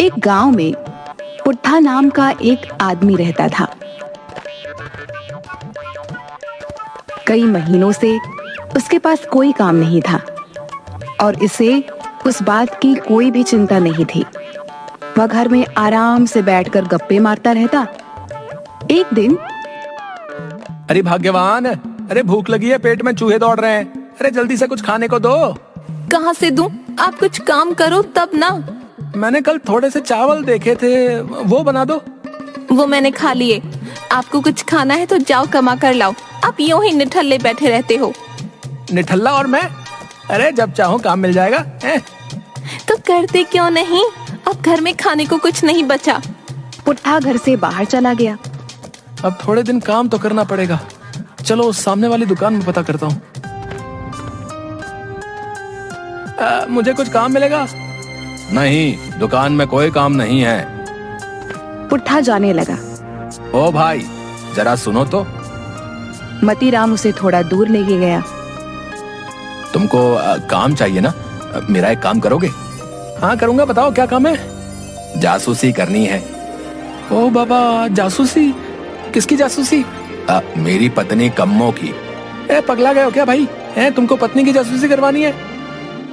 एक गांव में पुट्ठा नाम का एक आदमी रहता था। कई महीनों से उसके पास कोई काम नहीं था और इसे उस बात की कोई भी चिंता नहीं थी। वह घर में आराम से बैठकर गप्पे मारता रहता। एक दिन, अरे भाग्यवान, अरे भूख लगी है, पेट में चूहे दौड़ रहे हैं, अरे जल्दी से कुछ खाने को दो। कहाँ से दूं? आप कुछ काम करो तब ना। मैंने कल थोड़े से चावल देखे थे, वो बना दो। वो मैंने खा लिए। आपको कुछ खाना है तो जाओ कमा कर लाओ। आप यूं ही निठल्ले बैठे रहते हो। निठल्ला और मैं? अरे जब चाहो काम मिल जाएगा है? तो करते क्यों नहीं? अब घर में खाने को कुछ नहीं बचा। पुट्ठा घर से बाहर चला गया। अब थोड़े दिन काम तो करना पड़ेगा। चलो उस सामने वाली दुकान में पता करता हूँ। मुझे कुछ काम मिलेगा? नहीं, दुकान में कोई काम नहीं है। पुट्ठा जाने लगा। ओ भाई, जरा सुनो तो। मतीराम उसे थोड़ा दूर लेके गया। तुमको काम चाहिए ना? मेरा एक काम करोगे? हाँ करूंगा, बताओ क्या काम है? जासूसी करनी है। ओ बाबा, जासूसी? किसकी जासूसी? मेरी पत्नी कम्मो की। पगला गए हो क्या भाई? तुमको पत्नी की जासूसी करवानी है?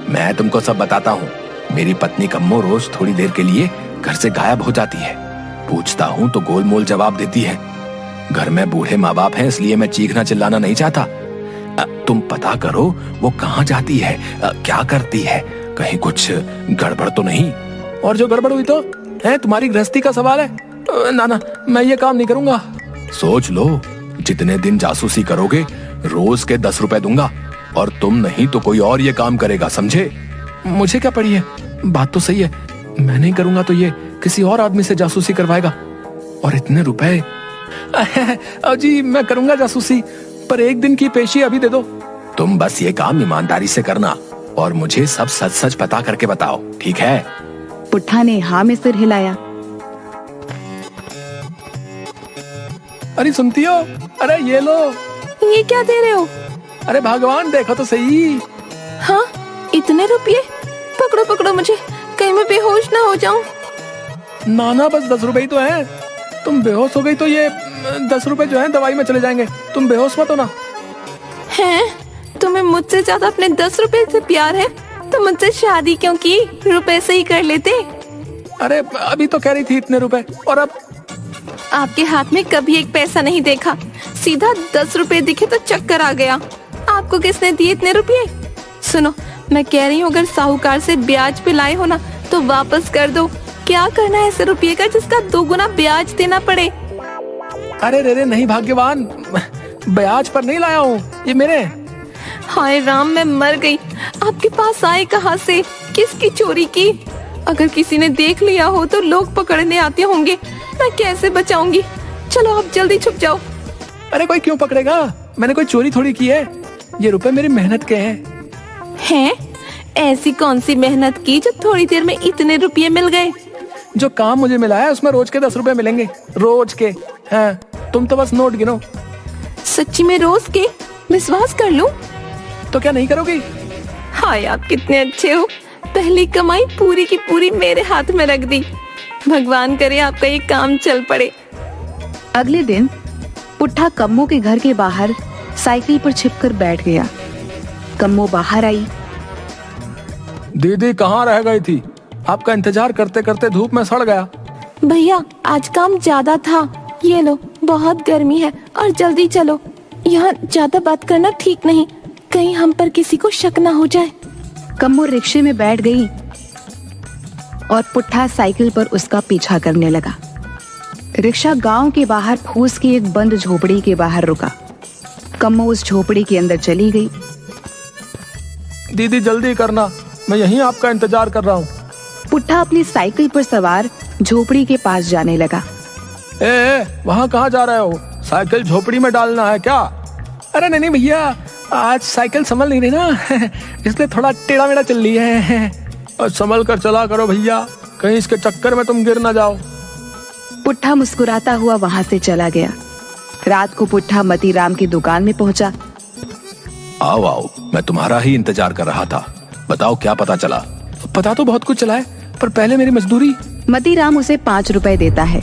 मैं तुमको सब बताता हूँ। मेरी पत्नी कम्मो रोज थोड़ी देर के लिए घर से गायब हो जाती है। पूछता हूँ तो गोलमोल जवाब देती है। घर में बूढ़े माँ बाप हैं, इसलिए मैं चीखना चिल्लाना नहीं चाहता। तुम पता करो वो कहाँ जाती है, क्या करती है, कहीं कुछ गड़बड़ तो नहीं? और जो गड़बड़ हुई तो तुम्हारी गृहस्थी का सवाल है। ना, मैं ये काम नहीं करूंगा। सोच लो, जितने दिन जासूसी करोगे रोज के 10 रुपए दूंगा, और तुम नहीं तो कोई और ये काम करेगा, समझे? मुझे क्या पड़ी है? बात तो सही है, मैं नहीं करूंगा तो ये किसी और आदमी से जासूसी करवाएगा, और इतने रुपए। जी मैं करूंगा जासूसी, पर एक दिन की पेशी अभी दे दो। तुम बस ये काम ईमानदारी से करना और मुझे सब सच सच पता करके बताओ, ठीक है? पुट्ठा ने हाँ में सिर हिलाया। अरे सुनती हो? अरे ये लो। ये क्या दे रहे हो? अरे भगवान, देखो तो सही। हाँ, इतने रुपये? पकड़ो पकड़ो मुझे, कहीं मैं बेहोश ना हो जाऊं। नाना, बस 10 रुपए ही तो है। तुम बेहोश हो गई तो ये 10 रुपए जो है दवाई में चले जाएंगे। तुम बेहोश मत हो ना। हैं? तुम्हें मुझसे ज्यादा अपने 10 रुपए से प्यार है तो मुझसे शादी क्यों की? रुपए से ही कर लेते। अरे अभी तो कह रही थी इतने रुपए, और अब? आपके हाथ में कभी एक पैसा नहीं देखा, सीधा 10 रुपए दिखे तो चक्कर आ गया। आपको किसने दिए इतने रुपये? सुनो, मैं कह रही हूँ अगर साहूकार से ब्याज पे लाए हो ना तो वापस कर दो। क्या करना है ऐसे रुपये का जिसका 2 गुना ब्याज देना पड़े? अरे रे नहीं भाग्यवान, ब्याज पर नहीं लाया हूँ, ये मेरे। हाय राम, मैं मर गई। आपके पास आए कहाँ से? किसकी चोरी की? अगर किसी ने देख लिया हो तो लोग पकड़ने आते होंगे। मैं कैसे बचाऊंगी? चलो आप जल्दी छुप जाओ। अरे कोई क्यों पकड़ेगा? मैंने कोई चोरी थोड़ी की है, ये रुपए मेरी मेहनत के हैं। हैं? ऐसी कौन सी मेहनत की जो थोड़ी देर में इतने रुपये मिल गए? जो काम मुझे मिला है उसमें रोज के 10 रुपए मिलेंगे, रोज के। हाँ, तुम तो बस नोट गिनो। सच्ची में रोज के? विश्वास कर लूं? तो क्या नहीं करोगी? हाय, आप कितने अच्छे हो। पहली कमाई पूरी की पूरी मेरे हाथ में रख दी। भगवान करे आपका ये काम चल पड़े। अगले दिन पुट्ठा कम्मो के घर के बाहर साइकिल पर छिपकर बैठ गया। कम्मो बाहर आई। दीदी कहाँ रह गई थी? आपका इंतजार करते करते धूप में सड़ गया। भैया, आज काम ज्यादा था। ये लो, बहुत गर्मी है और जल्दी चलो। यहाँ ज्यादा बात करना ठीक नहीं, कहीं हम पर किसी को शक ना हो जाए। कम्मो रिक्शे में बैठ गई और पुट्ठा साइकिल पर उसका पीछा करने लगा। रिक्शा गांव के बाहर फूस की एक बंद झोपड़ी के बाहर रुका। कम्मो उस झोपड़ी के अंदर चली गई। दीदी जल्दी करना, मैं यहीं आपका इंतजार कर रहा हूँ। पुट्ठा अपनी साइकिल पर सवार झोपड़ी के पास जाने लगा। वहाँ कहाँ जा रहे हो? साइकिल झोपड़ी में डालना है क्या? अरे नहीं भैया, आज साइकिल संभल नहीं रही ना, इसलिए थोड़ा टेढ़ा मेढ़ा चल रही है। और संभल कर चला करो भैया, कहीं इसके चक्कर में तुम गिर ना जाओ। पुट्ठा मुस्कुराता हुआ वहां से चला गया। रात को पुट्ठा मतीराम की दुकान में पहुंचा। आओ आओ, मैं तुम्हारा ही इंतजार कर रहा था। बताओ क्या पता चला? पता तो बहुत कुछ चला है, पर पहले मेरी मजदूरी। मतीराम उसे 5 रुपए देता है।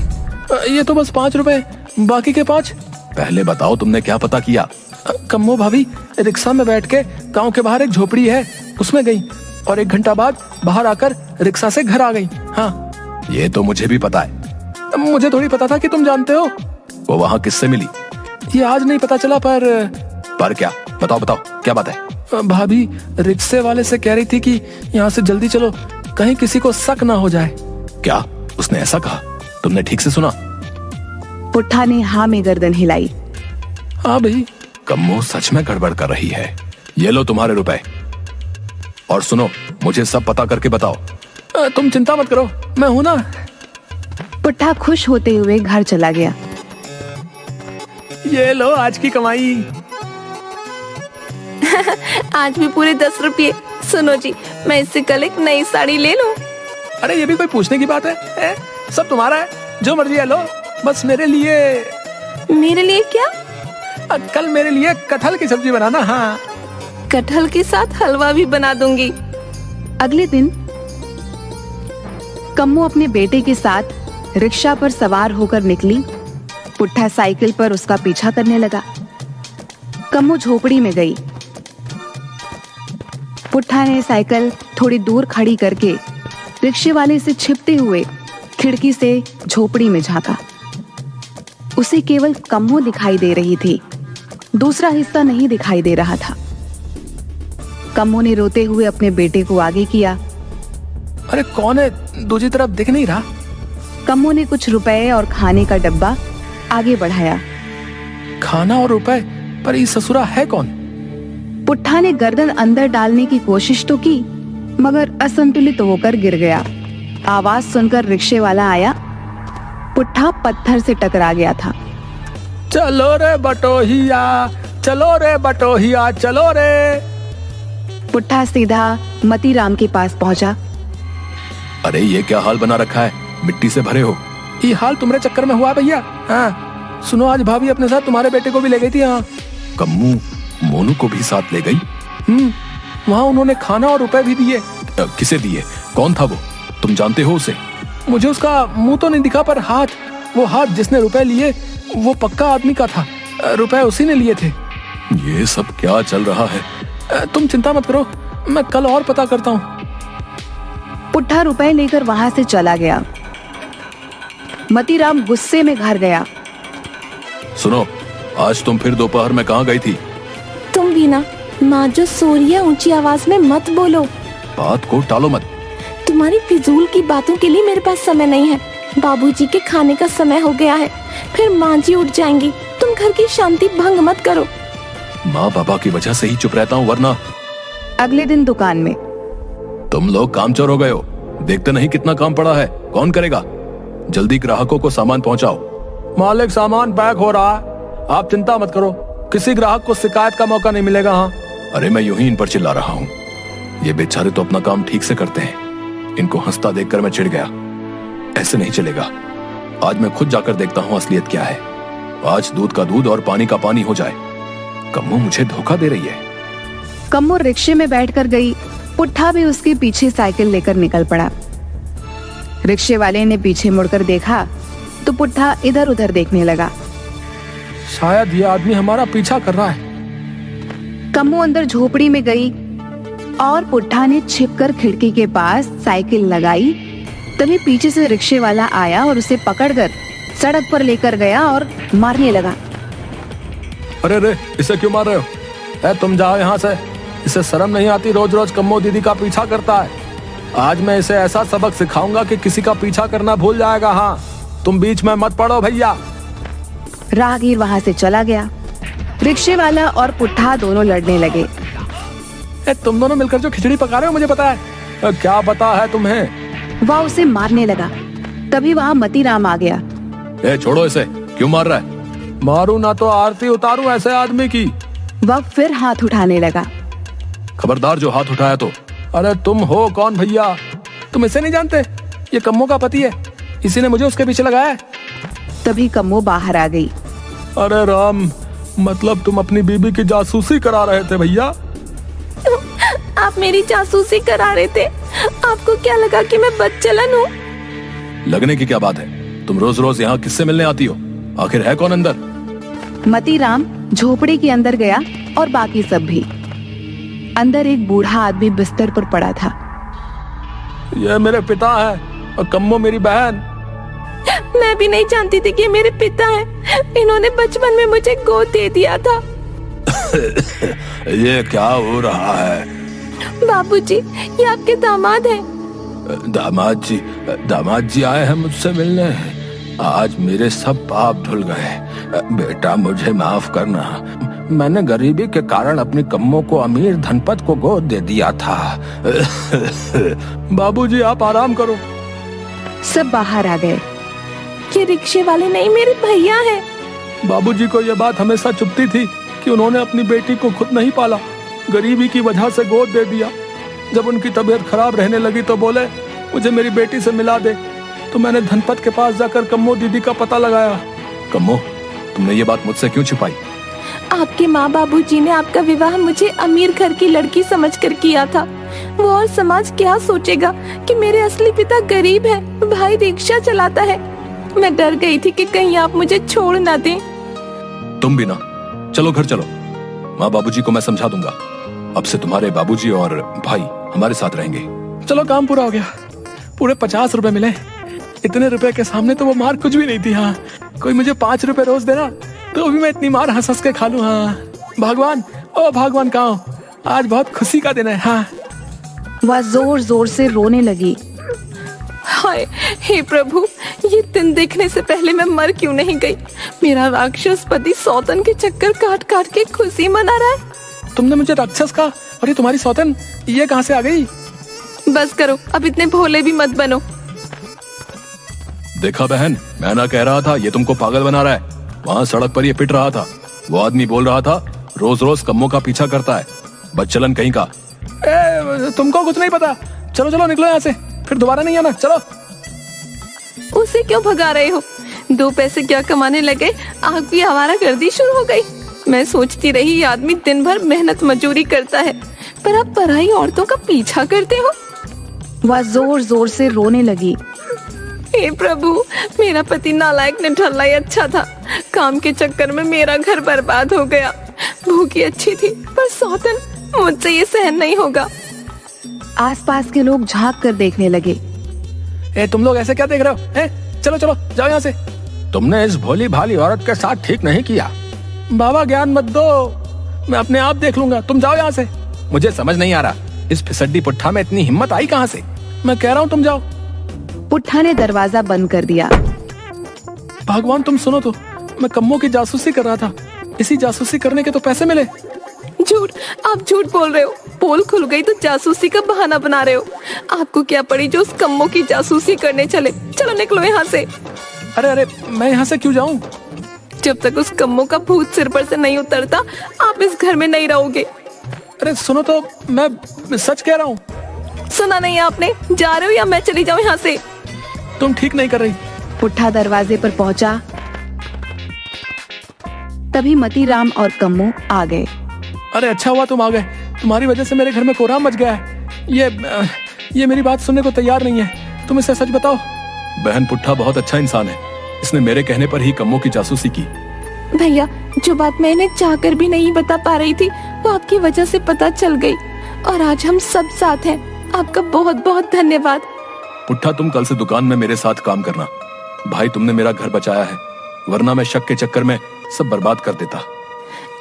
ये तो बस 5 रुपए, बाकी के 5? पहले बताओ तुमने क्या पता किया? कम्मो भाभी रिक्शा में बैठ के गांव के बाहर एक झोपड़ी है उसमें गई और 1 घंटा बाद बाहर आकर रिक्शा से घर आ गई। हाँ, ये तो मुझे भी पता है। मुझे थोड़ी पता था कि तुम जानते हो। वो वहाँ किससे मिली? ये आज नहीं पता चला। पर क्या? बताओ बताओ, क्या बात है? भाभी रिक्शे वाले से कह रही थी कि यहाँ से जल्दी चलो, कहीं किसी को शक ना हो जाए। क्या उसने ऐसा कहा? तुमने ठीक से सुना? पुट्ठा ने हाँ में गर्दन हिलाई। हाँ भाई, कम्मो सच में गड़बड़ कर रही है। ये लो तुम्हारे रुपए, और सुनो, मुझे सब पता करके बताओ। तुम चिंता मत करो, मैं हूं ना। पुट्ठा खुश होते हुए घर चला गया। ये लो आज की कमाई। आज भी पूरे 10 रुपये। सुनो जी, मैं इससे कल एक नई साड़ी ले लूं। अरे ये भी कोई पूछने की बात है? सब तुम्हारा है, जो मर्जी है लो। बस मेरे लिए। मेरे लिए क्या? कल मेरे लिए कटहल की सब्जी बनाना। हाँ, कटहल के साथ हलवा भी बना दूंगी। अगले दिन कम्मो अपने बेटे के साथ रिक्शा पर सवार होकर निकली। पुट्ठा साइकिल पर उसका पीछा करने लगा। कम्मो झोपड़ी में गई। पुट्ठा ने साइकिल थोड़ी दूर खड़ी करके रिक्शे वाले से छिपते हुए खिड़की से झोपड़ी में झांका। उसे केवल कम्मो दिखाई दे रही थी, दूसरा हिस्सा नहीं दिखाई दे रहा था। कम्मो ने रोते हुए अपने बेटे को आगे किया। अरे कौन है? दूसरी तरफ दिख नहीं रहा। कम्मो ने कुछ रुपए और खाने का डब्बा आगे बढ़ाया। खाना और रुपए? पर ये ससुरा है कौन? पुट्ठा ने गर्दन अंदर डालने की कोशिश तो की, मगर असंतुलित होकर गिर गया। आवाज सुनकर रिक्शे वाला आया। पुट्ठा पत्थर से टकरा गया था। चलो रे बटोहिया, चलो रे बटोहिया, चलो रे। पुट्ठा सीधा मतीराम के पास पहुंचा। अरे ये क्या हाल बना रखा है? मिट्टी से भरे हो। ये हाल तुम्हारे चक्कर में हुआ भैया। हाँ सुनो, आज भाभी अपने साथ तुम्हारे बेटे को भी ले गई थी। हाँ, कम्मू मोनू को भी साथ ले गई। वहाँ उन्होंने खाना और रुपए भी दिए। किसे दिए? कौन था वो? तुम जानते हो उसे? मुझे उसका मुंह तो नहीं दिखा, पर वो हाथ जिसने रुपए लिए वो पक्का आदमी का था। रुपए उसी ने लिए थे। ये सब क्या चल रहा है? तुम चिंता मत करो, मैं कल और पता करता हूँ। पुट्ठा रुपए लेकर वहां से चला गया। मतीराम गुस्से में घर गया। सुनो, आज तुम फिर दोपहर में कहाँ गई थी? तुम भी ना, माँ जो सो रही है ऊंची आवाज में मत बोलो। बात को टालो मत। तुम्हारी फिजूल की बातों के लिए मेरे पास समय नहीं है। बाबूजी के खाने का समय हो गया है, फिर माँ जी उठ जाएंगी। तुम घर की शांति भंग मत करो। माँ बाबा की वजह से ही चुप रहता हूँ, वरना। अगले दिन दुकान में। तुम लोग कामचोर हो गए हो। देखते नहीं कितना काम पड़ा है, कौन करेगा? जल्दी ग्राहकों को सामान पहुंचाओ। मालिक, सामान पैक हो रहा है, आप चिंता मत करो। किसी ग्राहक को शिकायत का मौका नहीं मिलेगा। हाँ, अरे मैं यूं ही इन पर चिल्ला रहा हूँ। ये बेचारे तो अपना काम ठीक से करते हैं। इनको हंसता देखकर मैं चिढ़ गया। ऐसे नहीं चलेगा। आज मैं खुद जाकर देखता हूँ असलियत क्या है। आज दूध का दूध और पानी का पानी हो जाए। कम्मो मुझे धोखा दे रही है। कम्मो रिक्शे में बैठकर गई। पुट्ठा भी उसके पीछे साइकिल लेकर निकल पड़ा। रिक्शे वाले ने पीछे मुड़कर देखा तो पुट्ठा इधर उधर देखने लगा। शायद ये आदमी हमारा पीछा कर रहा है। कम्मो अंदर झोपड़ी में गई और पुट्ठा ने छिपकर खिड़की के पास साइकिल लगाई। तभी पीछे से रिक्शे वाला आया और उसे पकड़कर सड़क पर लेकर गया और मारने लगा। अरे रे, इसे क्यों मार रहे हो? तुम जाओ यहाँ से। इसे शर्म नहीं आती? रोज रोज कम्मो दीदी का पीछा करता है। आज मैं इसे ऐसा सबक सिखाऊंगा कि किसी का पीछा करना भूल जाएगा। हाँ, तुम बीच में मत पड़ो भैया। राहगीर वहां से चला गया। रिक्शे वाला और पुट्ठा दोनों लड़ने लगे। तुम दोनों मिलकर जो खिचड़ी पका रहे हो मुझे पता है। क्या पता है तुम्हें? वह उसे मारने लगा। तभी वहां मतीराम आ गया। छोड़ो इसे, क्यों मार रहा है? मारू ना तो आरती उतारू ऐसे आदमी की। वह फिर हाथ उठाने लगा। खबरदार जो हाथ उठाया तो। अरे तुम हो कौन भैया? तुम इसे नहीं जानते? ये कम्मो का पति है, इसी ने मुझे उसके पीछे लगाया है। तभी कम्मो बाहर आ गई। अरे राम, मतलब तुम अपनी बीबी की जासूसी करा रहे थे भैया? आप मेरी जासूसी करा रहे थे। आपको क्या लगा कि मैं बदचलन हूँ? लगने की क्या बात है? तुम रोज रोज यहाँ किससे मिलने आती हो? आखिर है कौन अंदर? मतीराम झोपड़ी के अंदर गया और बाकी सब भी। अंदर एक बूढ़ा आदमी बिस्तर पर पड़ा था। ये मेरे पिता है और कम्मो मेरी बहन। मैं भी नहीं जानती थी कि मेरे पिता हैं। इन्होंने बचपन में मुझे गोद दे दिया था। ये क्या हो रहा है? बाबूजी, ये आपके दामाद हैं। दामाद जी आए हैं मुझसे मिलने। आज मेरे सब पाप धुल गए। बेटा मुझे माफ करना। मैंने गरीबी के कारण अपनी कम्मो को अमीर धनपत को गोद दे दिया था। बाबूजी आप आराम करो। सब बाहर आ गए। ये रिक्शे वाले नहीं, मेरे भैया हैं। बाबूजी को यह बात हमेशा चुभती थी कि उन्होंने अपनी बेटी को खुद नहीं पाला, गरीबी की वजह से गोद दे दिया। जब उनकी तबीयत खराब रहने लगी तो बोले मुझे मेरी बेटी से मिला दे। तो मैंने धनपत के पास जाकर कम्मो दीदी का पता लगाया। कम्मो, तुमने ये बात मुझसे क्यों छिपाई? आपके माँ बाबूजी ने आपका विवाह मुझे अमीर घर की लड़की समझकर किया था। वो और समाज क्या सोचेगा कि मेरे असली पिता गरीब है, भाई रिक्शा चलाता है। मैं डर गई थी कि कहीं आप मुझे छोड़ ना दें। तुम भी ना। चलो घर चलो। माँ बाबूजी को मैं समझा दूंगा। अब से तुम्हारे बाबूजी और भाई हमारे साथ रहेंगे। चलो काम पूरा हो गया। पूरे 50 रुपए मिले। इतने रुपए के सामने तो वो मार कुछ भी नहीं थी। हाँ, कोई मुझे 5 रुपए रोज देना तो भी मैं इतनी मार हंस हंस के खा लूं। हाँ भगवान, ओ भगवान कहाँ हो? आज बहुत खुशी का दिन है। हाँ। वह जोर जोर से रोने लगी। हाय, हे प्रभु, ये दिन देखने से पहले मैं मर क्यों नहीं गई? मेरा राक्षस पति सौतन के चक्कर काट काट के खुशी मना रहा है। तुमने मुझे राक्षस कहा और ये तुम्हारी सौतन ये कहाँ से आ गई? बस करो, अब इतने भोले भी मत बनो। देखा बहन, मैं ना कह रहा था ये तुमको पागल बना रहा है। वहाँ सड़क पर ये पिट रहा था। वो आदमी बोल रहा था रोज रोज कम्मों का पीछा करता है, बदचलन कहीं का। तुमको कुछ नहीं पता। चलो चलो निकलो यहाँ से, फिर दोबारा नहीं आना। चलो। उसे क्यों भगा रहे हो? 2 पैसे क्या कमाने लगे, आपकी आवारागर्दी शुरू हो गई। मैं सोचती रही ये आदमी दिन भर मेहनत मजदूरी करता है, पर आप पराई औरतों का पीछा करते हो। वह जोर जोर से रोने लगी। हे प्रभु, मेरा पति नालायक निठल्ला ही अच्छा था। काम के चक्कर में मेरा घर बर्बाद हो गया। भूखी अच्छी थी, पर सौतन, मुझसे ये सहन नहीं होगा। आसपास के लोग झांक कर देखने लगे। तुम लोग ऐसे क्या देख रहे हो? चलो चलो जाओ यहाँ से। तुमने इस भोली भाली औरत के साथ ठीक नहीं किया। बाबा ज्ञान मत दो, मैं अपने आप देख लूंगा। तुम जाओ यहाँ से। मुझे समझ नहीं आ रहा इस फिसड्डी पुट्ठा में इतनी हिम्मत आई कहाँ से? मैं कह रहा हूँ तुम जाओ। पुट्ठा ने दरवाजा बंद कर दिया। भगवान तुम सुनो तो, मैं कम्मों की जासूसी कर रहा था। इसी जासूसी करने के तो पैसे मिले। झूठ, आप झूठ बोल रहे हो। पोल खुल गई तो जासूसी का बहाना बना रहे हो। आपको क्या पड़ी जो उस कम्मों की जासूसी करने चले? चलो निकलो यहाँ से। अरे अरे, मैं यहाँ से क्यों जाऊँ? जब तक उस कम्मों का भूत सिर पर से नहीं उतरता, आप इस घर में नहीं रहोगे। अरे सुनो तो, मैं सच कह रहा हूँ। सुना नहीं आपने? जा रहे हो या मैं चली जाऊँ यहाँ से? तुम ठीक नहीं कर रही। पुट्ठा दरवाजे पर पहुंचा। तभी मतीराम और कम्मो आ गए। अरे अच्छा हुआ तुम आ गए। तुम्हारी वजह से मेरे घर में कोहराम मच गया है। ये मेरी बात सुनने को तैयार नहीं है। तुम इसे सच बताओ। बहन, पुट्ठा बहुत अच्छा इंसान है। इसने मेरे कहने पर ही कम्मों की जासूसी की। भैया, जो बात मैं इन्हें चाहकर भी नहीं बता पा रही थी, वो आपकी वजह से पता चल गई और आज हम सब साथ हैं। आपका बहुत बहुत धन्यवाद। पुट्ठा, तुम कल से दुकान में मेरे साथ काम करना। भाई, तुमने मेरा घर बचाया है, वरना मैं शक के चक्कर में सब बर्बाद कर देता।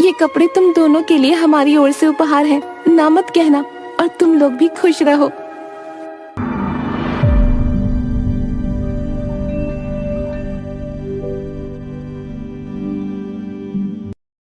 ये कपड़े तुम दोनों के लिए हमारी ओर से उपहार है, ना मत कहना। और तुम लोग भी खुश रहो।